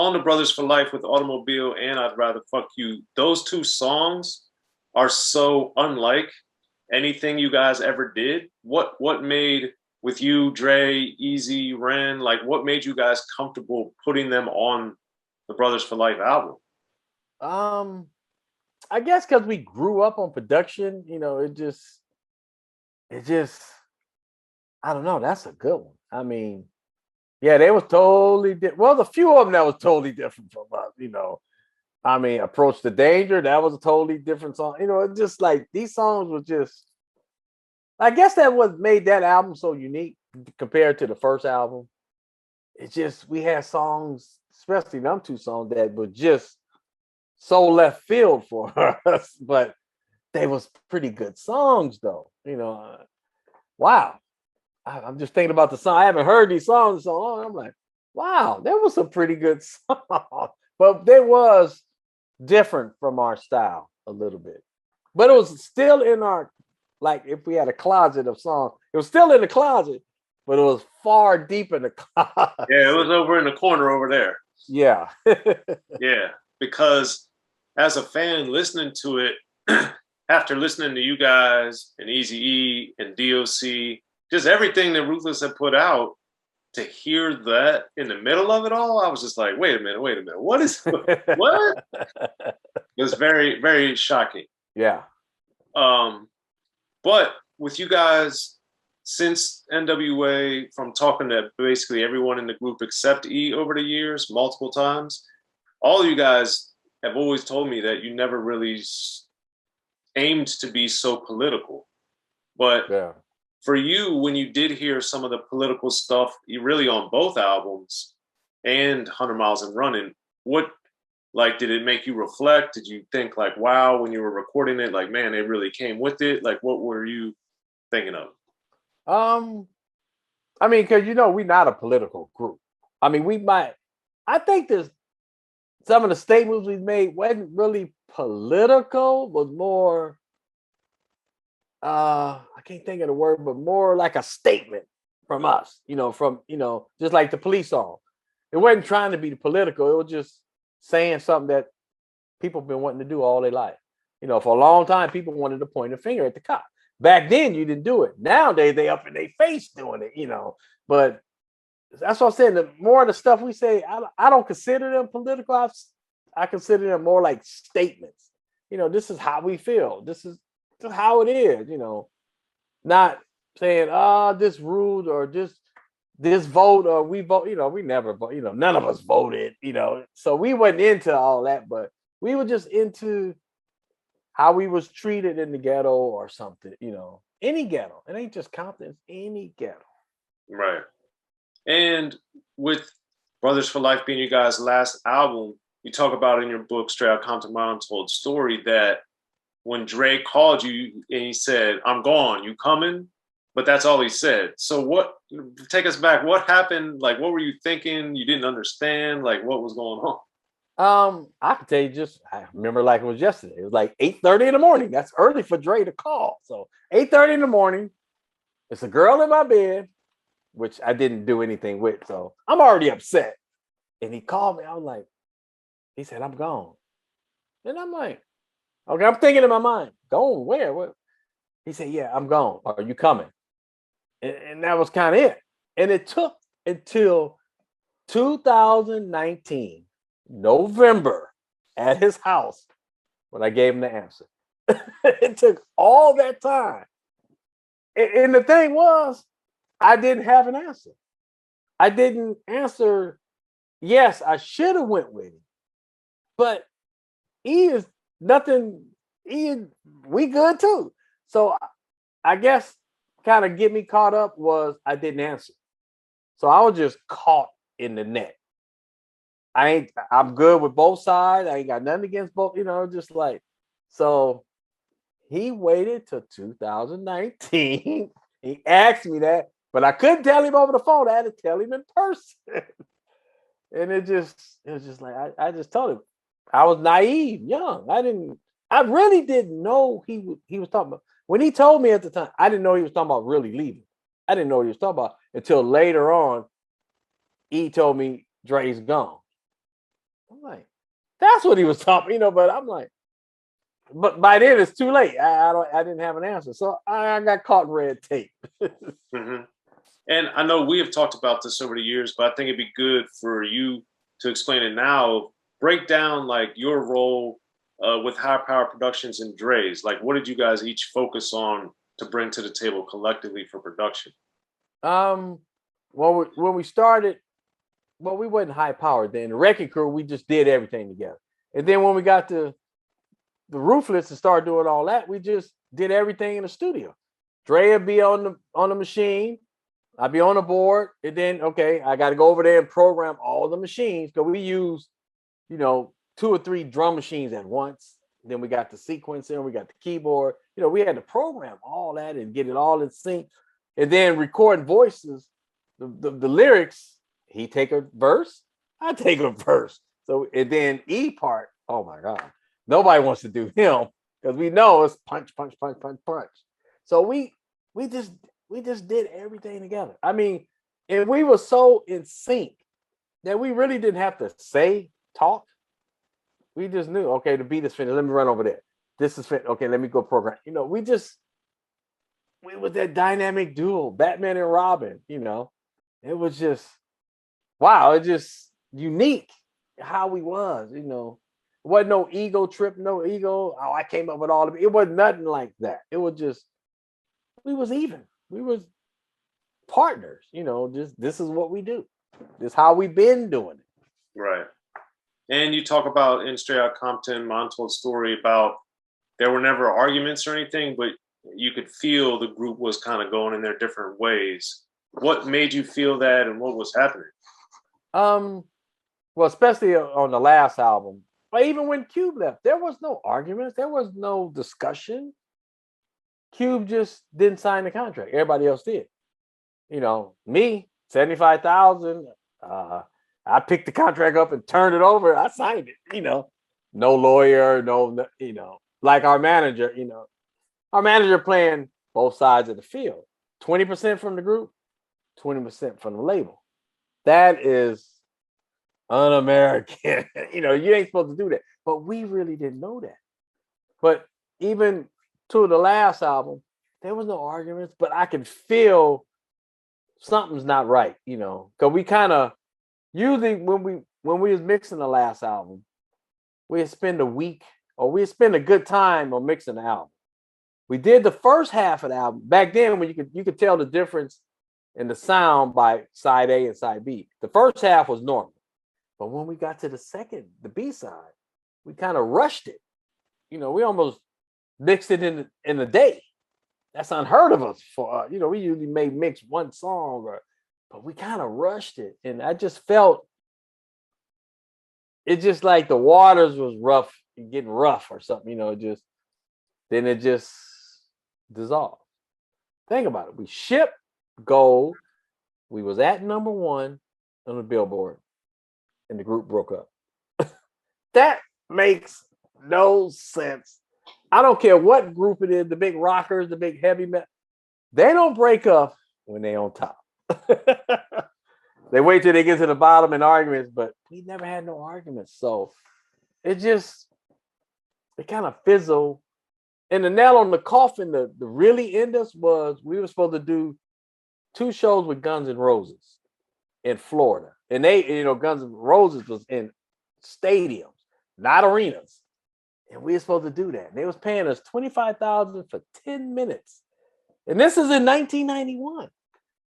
on the Brothers for Life with Automobile and I'd Rather Fuck You, those two songs are so unlike anything you guys ever did. What made with you, Dre, Eazy, Ren, like what made you guys comfortable putting them on the Brothers for Life album? I guess because we grew up on production, it just, I don't know. That's a good one. I mean, yeah, they was totally different. Well, the few of them that was totally different from us. I mean, Approach the Danger, that was a totally different song. It just like these songs were just, I guess that what made that album so unique compared to the first album. It's just, we had songs, especially them two songs, that were just so left field for us, but they was pretty good songs though. Wow. I'm just thinking about the song. I haven't heard these songs so long. I'm like, wow, there was some pretty good songs, but they was different from our style a little bit. But it was still in our, like if we had a closet of songs, it was still in the closet, but it was far deep in the closet. Yeah, it was over in the corner over there. Yeah. Yeah, because as a fan listening to it, after listening to you guys and Eazy-E and D.O.C, just everything that Ruthless had put out, to hear that in the middle of it all, I was just like, wait a minute. What is, what? It was very, very shocking. Yeah. But with you guys, since N.W.A, from talking to basically everyone in the group except E over the years, multiple times, all of you guys have always told me that you never really aimed to be so political. But yeah. For you, when you did hear some of the political stuff, you really on both albums and 100 Miles and Running, what, like, did it make you reflect? Did you think like, wow, when you were recording it, like, man, they really came with it? Like, what were you thinking of? I mean, because we're not a political group. I mean, I think there's some of the statements we made wasn't really political, was more I can't think of the word, but more like a statement from us, just like the Police song. It wasn't trying to be political, it was just saying something that people have been wanting to do all their life. For a long time, people wanted to point a finger at the cop. Back then, you didn't do it. Nowadays, they up in their face doing it, But that's what I'm saying. The more of the stuff we say, I don't consider them political. I consider them more like statements. This is how we feel. This is just how it is. Not saying, this ruled or this vote or we vote. We never vote. None of us voted. So we wasn't into all that, but we were just into how we was treated in the ghetto or something. Any ghetto. It ain't just Compton. It's any ghetto. Right. And with Brothers for Life being you guys' last album, you talk about in your book, Straight Outta Compton, My Untold Story, that when Dre called you and he said, I'm gone, you coming? But that's all he said. So take us back. What happened? Like, what were you thinking? You didn't understand? Like, what was going on? I can tell you I remember like it was yesterday. It was like 8:30 in the morning. That's early for Dre to call. So 8:30 in the morning, it's a girl in my bed, which I didn't do anything with. So I'm already upset. And he called me. I was like, he said, I'm gone. And I'm like, okay, I'm thinking in my mind, gone where? What? He said, yeah, I'm gone. Are you coming? And that was kind of it. And it took until 2019, November, at his house when I gave him the answer. It took all that time. And the thing was, I didn't have an answer. I didn't answer. Yes, I should have went with him. But he is nothing. We good too. So I guess kind of get me caught up was I didn't answer. So I was just caught in the net. I'm good with both sides. I ain't got nothing against both, just like, so he waited till 2019. He asked me that, but I couldn't tell him over the phone. I had to tell him in person. And it was just like, I just told him I was naive, young. I really didn't know he was talking about. When he told me at the time, I didn't know he was talking about really leaving. I didn't know what he was talking about until later on. He told me Dre's gone. I'm like, that's what he was talking, you know. But I'm like, but by then it's too late. I didn't have an answer, so I got caught in red tape. Mm-hmm. And I know we have talked about this over the years, but I think it'd be good for you to explain it now. Break down like your role with High Power Productions and Dre's. Like, what did you guys each focus on to bring to the table collectively for production? Well, when we started, well, we wasn't high powered then. The wrecking crew, we just did everything together. And then when we got to the Ruthless and started doing all that, we just did everything in the studio. Dre would be on the machine. I'd be on the board. And then, okay, I got to go over there and program all the machines because we use, you know, 2 or 3 drum machines at once. Then we got the sequencer, we got the keyboard. You know, we had to program all that and get it all in sync. And then recording voices, the lyrics, he take a verse, I take a verse. So, and then E part, oh my God, nobody wants to do him because we know it's punch, punch, punch, punch, punch. So we just did everything together. I mean, and we were so in sync that we really didn't have to talk. We just knew, okay, the beat is finished. Let me run over there. This is finished. Okay, let me go program. You know, we was that dynamic duo, Batman and Robin, you know. It was just, wow, it just unique how we was, you know. It wasn't no ego trip, no ego. Oh, I came up with all of it. It was nothing like that. It was just, we was even. We was partners, you know, just this is what we do. This is how we've been doing it. Right. And you talk about in Straight Outta Compton, my untold story about there were never arguments or anything, but you could feel the group was kind of going in their different ways. What made you feel that and what was happening? Well, especially on the last album, but even when Cube left, there was no arguments, there was no discussion. Cube just didn't sign the contract. Everybody else did. You know, me, 75,000. I picked the contract up and turned it over. I signed it, you know. No lawyer, no, you know, like our manager, you know. Our manager playing both sides of the field. 20% from the group, 20% from the label. That is un-American. You know, you ain't supposed to do that. But we really didn't know that. But even to the last album, there was no arguments, but I could feel something's not right, you know, because we kind of usually when we was mixing the last album, we'd spend a week or we'd spend a good time on mixing the album. We did the first half of the album back then when you could tell the difference in the sound by side A and side B. The first half was normal, but when we got to the B side, we kind of rushed it. You know, we almost mixed it in a day. That's unheard of us for you know, we usually may mix one song but we kind of rushed it. And I just felt it just like the waters was rough, getting rough or something, you know, then it just dissolved. Think about it. We shipped gold. We was at #1 on the Billboard and the group broke up. That makes no sense. I don't care what group it is, the big rockers, the big heavy metal, they don't break up when they on top. They wait till they get to the bottom in arguments, but we never had no arguments. So it kind of fizzled. And the nail on the coffin, the really end us was we were supposed to do 2 shows with Guns N' Roses in Florida. And they, you know, Guns N' Roses was in stadiums, not arenas. And we were supposed to do that. And they was paying us $25,000 for 10 minutes. And this is in 1991.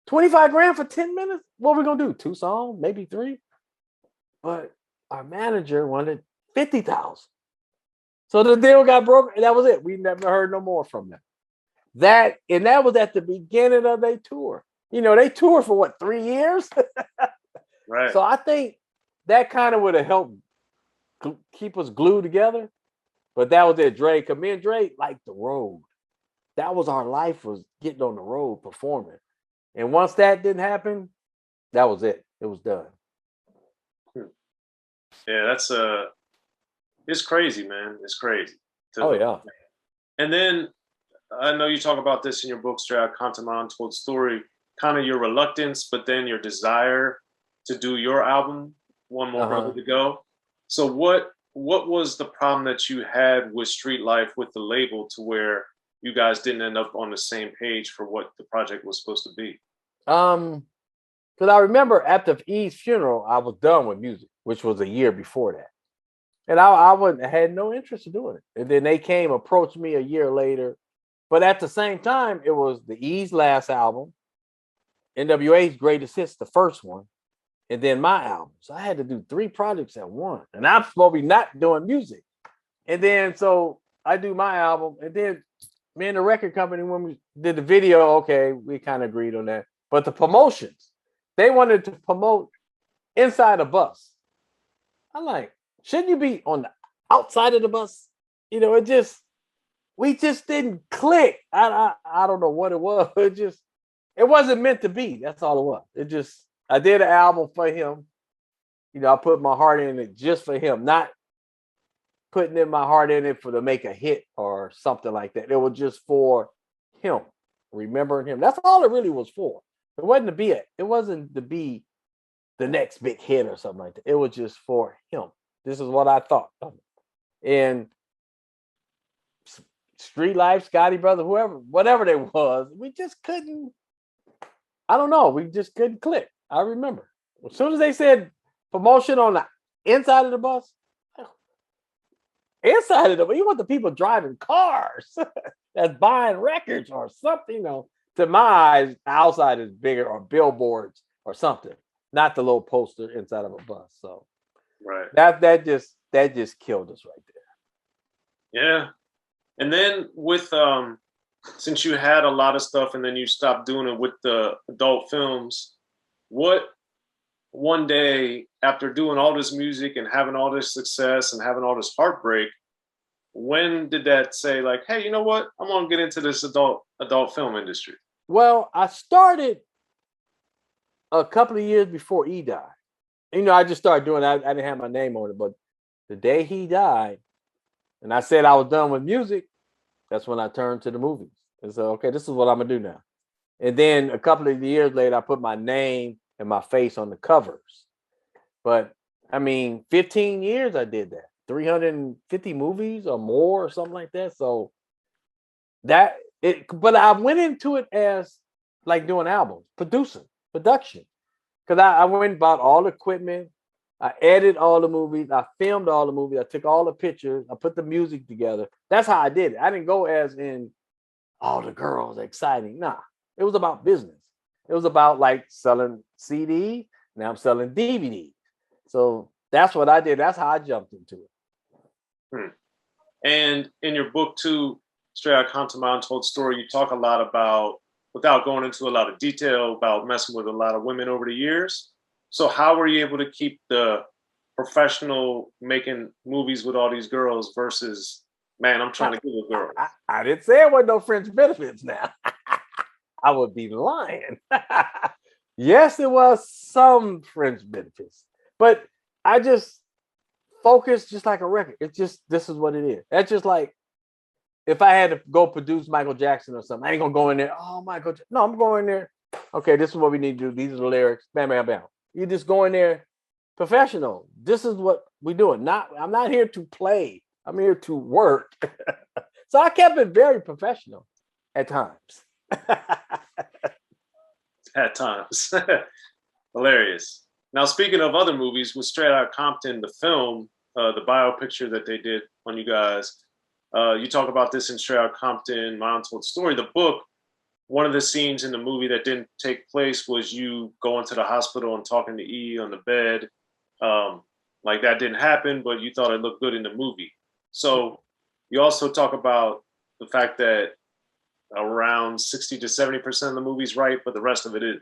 25 grand for 10 minutes? What are we gonna do? 2 songs, maybe 3? But our manager wanted 50,000. So the deal got broken, and that was it. We never heard no more from them. That was at the beginning of their tour. You know, they toured for what, 3 years? Right. So I think that kind of would have helped keep us glued together. But that was it. Dre, because me and Dre liked the road. That was our life, was getting on the road, performing. And once that didn't happen, that was it. It was done. Yeah, that's it's crazy, man. It's crazy. Oh yeah. And then I know you talk about this in your book, Straight Outta Compton, My Untold Story, kind of your reluctance, but then your desire to do your album, One More Brother to Go. So what was the problem that you had with Street Life with the label to where you guys didn't end up on the same page for what the project was supposed to be? Because I remember after E's funeral, I was done with music, which was a year before that. And I wouldn't had no interest in doing it. And then they came, approached me a year later. But at the same time, it was the E's last album, N.W.A's Greatest Hits, the first one, and then my album. So I had to do 3 projects at once. And I'm supposed to be not doing music. And then so I do my album, and then me and the record company, when we did the video, okay, we kind of agreed on that. But the promotions, they wanted to promote inside a bus. I'm like, shouldn't you be on the outside of the bus? You know, we just didn't click. I don't know what it was. It wasn't meant to be. That's all it was. I did an album for him. You know, I put my heart in it just for him, not putting in my heart in it to make a hit or something like that. It was just for him, remembering him. That's all it really was for. It wasn't to be the next big hit or something like that. It was just for him. This is what I thought of it. And Street Life, Scotty Brother, whoever, whatever they was, we just couldn't. I don't know. We just couldn't click. I remember as soon as they said promotion on the inside of the bus, inside of the bus, you want the people driving cars that's buying records or something. You know, to my eyes, the outside is bigger, or billboards or something, not the little poster inside of a bus. So right, that just killed us right there. Yeah. And then with since you had a lot of stuff and then you stopped doing it with the adult films, what one day after doing all this music and having all this success and having all this heartbreak, when did that say like, hey, you know what? I'm gonna get into this adult film industry? Well, I started a couple of years before E died. You know, I just started doing I didn't have my name on it, but the day he died, and I said I was done with music, that's when I turned to the movies. And so, okay, this is what I'm gonna do now. And then a couple of years later, I put my name and my face on the covers. But I mean, 15 years I did that. 350 movies or more or something like that. So but I went into it as like doing albums, production. Because I went and bought all the equipment. I edited all the movies. I filmed all the movies. I took all the pictures. I put the music together. That's how I did it. I didn't go as in, oh, the girls, exciting. Nah, it was about business. It was about like selling CD. Now I'm selling DVD. So that's what I did. That's how I jumped into it. And in your book too, Straight Outta Compton, My Untold Story, you talk a lot about, without going into a lot of detail, about messing with a lot of women over the years. So how were you able to keep the professional making movies with all these girls versus, man, I'm trying to get a girl? I didn't say it wasn't no French benefits now. I would be lying. Yes, there was some French benefits, but I just focused just like a record. It's just, this is what it is. That's just like, if I had to go produce Michael Jackson or something, I ain't gonna go in there, oh, Michael, no, I'm going there. Okay, this is what we need to do. These are the lyrics, bam, bam, bam. You just go in there professional. This is what we do. I'm not here to play. I'm here to work. So I kept it very professional at times. At times. Hilarious. Now, speaking of other movies, with Straight Outta Compton, the film, the bio picture that they did on you guys, you talk about this in Straight Outta Compton, My Untold Story. The book, one of the scenes in the movie that didn't take place was you going to the hospital and talking to E on the bed. Like that didn't happen, but you thought it looked good in the movie. So you also talk about the fact that around 60 to 70% of the movie's right, but the rest of it is.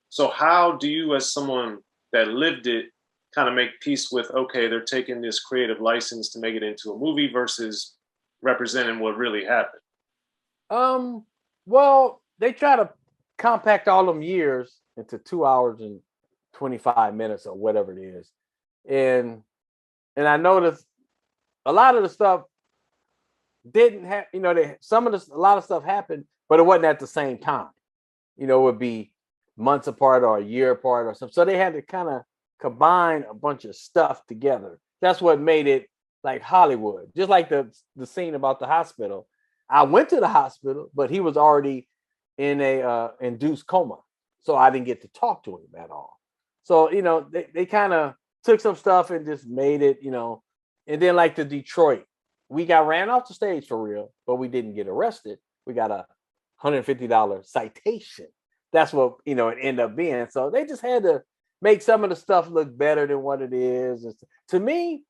So how do you, as someone that lived it, kind of make peace with, okay, they're taking this creative license to make it into a movie versus representing what really happened? Well, they try to compact all them years into 2 hours and 25 minutes or whatever it is. And I noticed a lot of the stuff didn't have, you know, a lot of stuff happened, but it wasn't at the same time. You know, it would be months apart or a year apart or something. So they had to kind of combine a bunch of stuff together. that's what made it like Hollywood. Just like the scene about the hospital. I went to the hospital, but he was already in a induced coma. So I didn't get to talk to him at all. So, you know, they kind of took some stuff and just made it, you know, and then like the Detroit, we got ran off the stage for real, but we didn't get arrested. We got a $150 citation. That's what, you know, it ended up being. So they just had to make some of the stuff look better than what it is. And to me,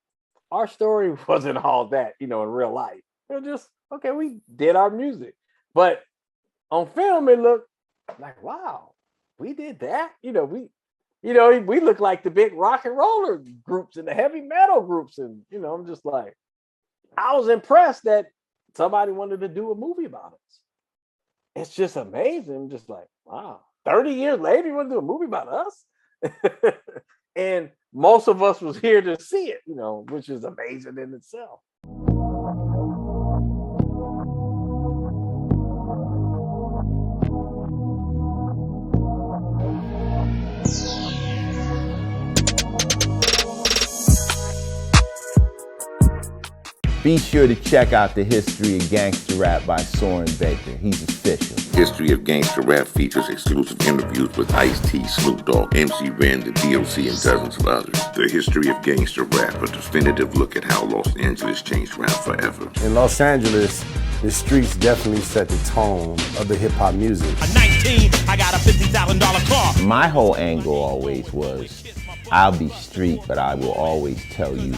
our story wasn't all that, you know, in real life. It was just, okay, we did our music. But on film, it looked like, wow, we did that. We look like the big rock and roller groups and the heavy metal groups. And, you know, I'm just like, I was impressed that somebody wanted to do a movie about us. It's just amazing. Just like, wow, 30 years later, you want to do a movie about us? And most of us was here to see it, you know, which is amazing in itself. Be sure to check out the History of Gangster Rap by Soren Baker. He's official. History of Gangster Rap features exclusive interviews with Ice-T, Snoop Dogg, MC Ren, the D.O.C, and dozens of others. The History of Gangster Rap, a definitive look at how Los Angeles changed rap forever. In Los Angeles, the streets definitely set the tone of the hip-hop music. At 19, I got a $50,000 car. My whole angle always was, I'll be street, but I will always tell you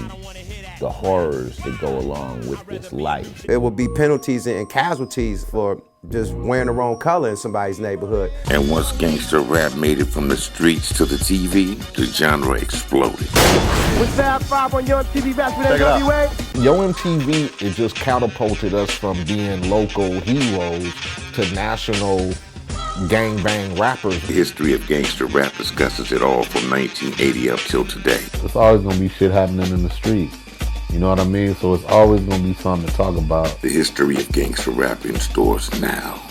the horrors that go along with this life. It would be penalties and casualties for just wearing the wrong color in somebody's neighborhood. And once gangster rap made it from the streets to the TV, the genre exploded. With Fab 5 on Your MTV Raps with N.W.A. Yo MTV, it just catapulted us from being local heroes to national gangbang rappers. The History of Gangster Rap discusses it all from 1980 up till today. It's always gonna be shit happening in the street. You know what I mean? So it's always gonna be something to talk about. The History of Gangster Rap in stores now.